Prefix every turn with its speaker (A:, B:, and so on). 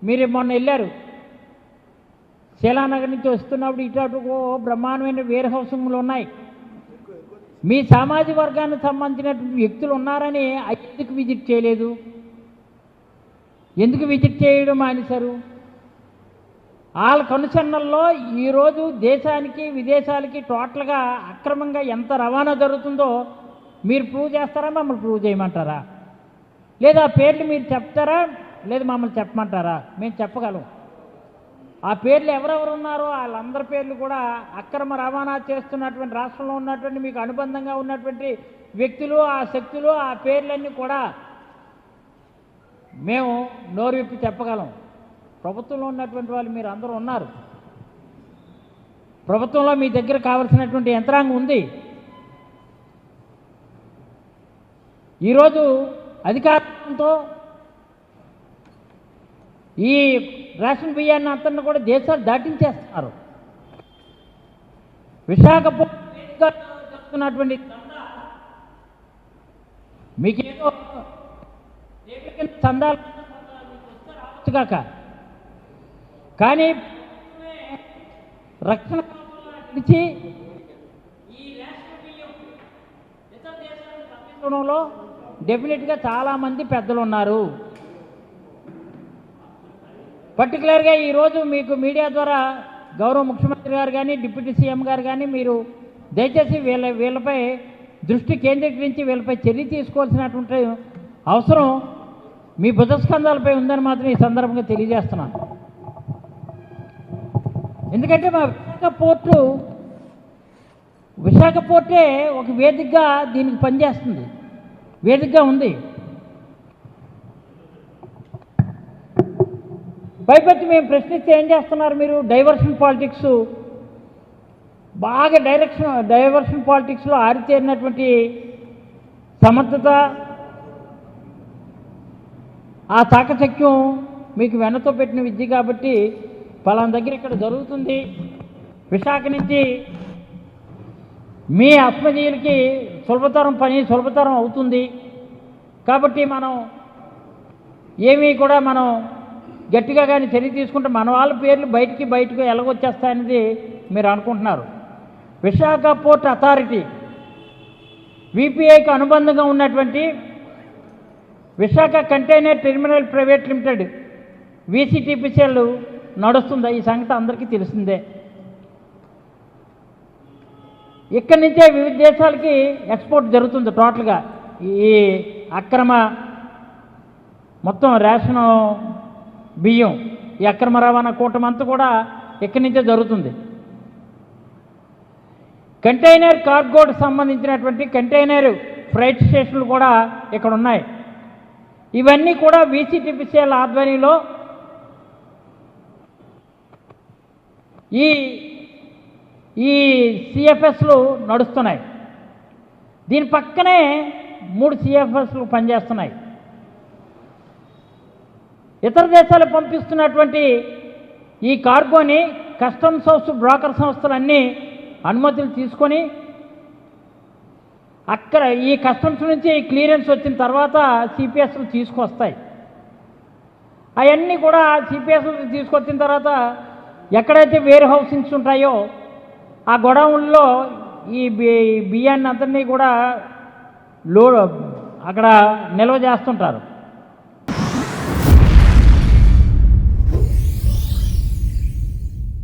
A: మీరు మొన్న వెళ్ళారు శీలానగర్ నుంచి వస్తున్నప్పుడు ఇటు బ్రహ్మాండమైన వేర్ హౌసింగ్లు ఉన్నాయి. మీ సామాజిక వర్గానికి సంబంధించినటువంటి వ్యక్తులు ఉన్నారని ఎందుకు విజిట్ చేయలేదు? ఎందుకు విజిట్ చేయడం మానేశారు? వాళ్ళ కనుసన్నల్లో ఈరోజు దేశానికి విదేశాలకి టోటల్గా అక్రమంగా ఎంత రవాణా జరుగుతుందో మీరు ప్రూవ్ చేస్తారా, మమ్మల్ని ప్రూవ్ చేయమంటారా? లేదా ఆ పేర్లు మీరు చెప్తారా, లేదా మమ్మల్ని చెప్పమంటారా? మేము చెప్పగలం. ఆ పేర్లు ఎవరెవరు ఉన్నారో వాళ్ళందరి పేర్లు కూడా అక్రమ రవాణా చేస్తున్నటువంటి రాష్ట్రంలో ఉన్నటువంటి మీకు అనుబంధంగా ఉన్నటువంటి వ్యక్తులు, ఆ శక్తులు, ఆ పేర్లన్నీ కూడా మేము నోరు విప్పి చెప్పగలం. ప్రభుత్వంలో ఉన్నటువంటి వాళ్ళు మీరు అందరూ ఉన్నారు. ప్రభుత్వంలో మీ దగ్గర కావలసినటువంటి యంత్రాంగం ఉంది. ఈరోజు అధికారంతో ఈ రేషన్ బియ్యాన్ని అంతా కూడా దేశాలు దాటించేస్తున్నారు. విశాఖపట్నం మీకేదో చందాలు కాక కానీ రక్షణ ఇచ్చి ఈ రేషన్ బియ్యం ఇతర దేశాలను పంపించడంలో డెఫినెట్గా చాలామంది పెద్దలు ఉన్నారు. పర్టికులర్గా ఈరోజు మీకు మీడియా ద్వారా గౌరవ ముఖ్యమంత్రి గారు కానీ డిప్యూటీ సీఎం గారు కానీ మీరు దయచేసి వీళ్ళపై దృష్టి కేంద్రీకరించి వీళ్ళపై చర్య తీసుకోవాల్సినటువంటి అవసరం మీ భుజస్కంధాలపై ఉందని మాత్రం ఈ సందర్భంగా తెలియజేస్తున్నాను. ఎందుకంటే మా విశాఖ పోర్టే ఒక వేదికగా దీనికి పనిచేస్తుంది, వేదికగా ఉంది. పైపెత్తి మేము ప్రశ్నిస్తే ఏం చేస్తున్నారు మీరు? డైవర్షన్ పాలిటిక్స్, బాగా డైవర్షన్ పాలిటిక్స్లో ఆరితేరినటువంటి సమర్థత, ఆ చాకచక్యం మీకు వెన్నతో పెట్టిన విద్య కాబట్టి పలానా దగ్గర ఇక్కడ జరుగుతుంది, విశాఖ నుంచి మీ ఆత్మజీయులకి సులభతరం అవుతుంది కాబట్టి మనం ఏమీ కూడా మనం గట్టిగా కానీ చర్య తీసుకుంటే మన వాళ్ళ పేర్లు బయటకు ఎలాగొచ్చేస్తాయనేది మీరు అనుకుంటున్నారు. విశాఖ పోర్ట్ అథారిటీ విపిఐకి అనుబంధంగా ఉన్నటువంటి Visakha container terminal private limited VCTPCL నడుస్తుందా? ఈ సంగతి అందరికీ తెలిసిందే. ఇక్కడి నుంచే వివిధ దేశాలకి ఎక్స్పోర్ట్ జరుగుతుంది. టోటల్గా ఈ అక్రమ మొత్తం రేషను బియ్యం, ఈ అక్రమ రవాణా కూటమంతా కూడా ఇక్కడి నుంచే జరుగుతుంది. కంటైనర్ కార్గోకు సంబంధించినటువంటి కంటైనర్ ఫ్రైట్ స్టేషన్లు కూడా ఇక్కడ ఉన్నాయి. ఇవన్నీ కూడా విసిటిపిసిఎల్ ఆధ్వర్యంలో ఈ సిఎఫ్ఎస్లు నడుస్తున్నాయి. దీని పక్కనే 3 సిఎఫ్ఎస్లు పనిచేస్తున్నాయి. ఇతర దేశాలకు పంపిస్తున్నటువంటి ఈ కార్గోని కస్టమ్స్ హౌస్ బ్రోకర్ సంస్థలన్నీ అనుమతులు తీసుకొని అక్కడ ఈ కస్టమ్స్ నుంచి క్లియరెన్స్ వచ్చిన తర్వాత సిపిఎస్లు తీసుకొస్తాయి. అవన్నీ కూడా సిపిఎస్లు తీసుకొచ్చిన తర్వాత ఎక్కడైతే వేర్ హౌసింగ్స్ ఉంటాయో ఆ గొడౌన్లో ఈ బియ్యాన్ని అంతన్నీ కూడా అక్కడ నిల్వ చేస్తుంటారు.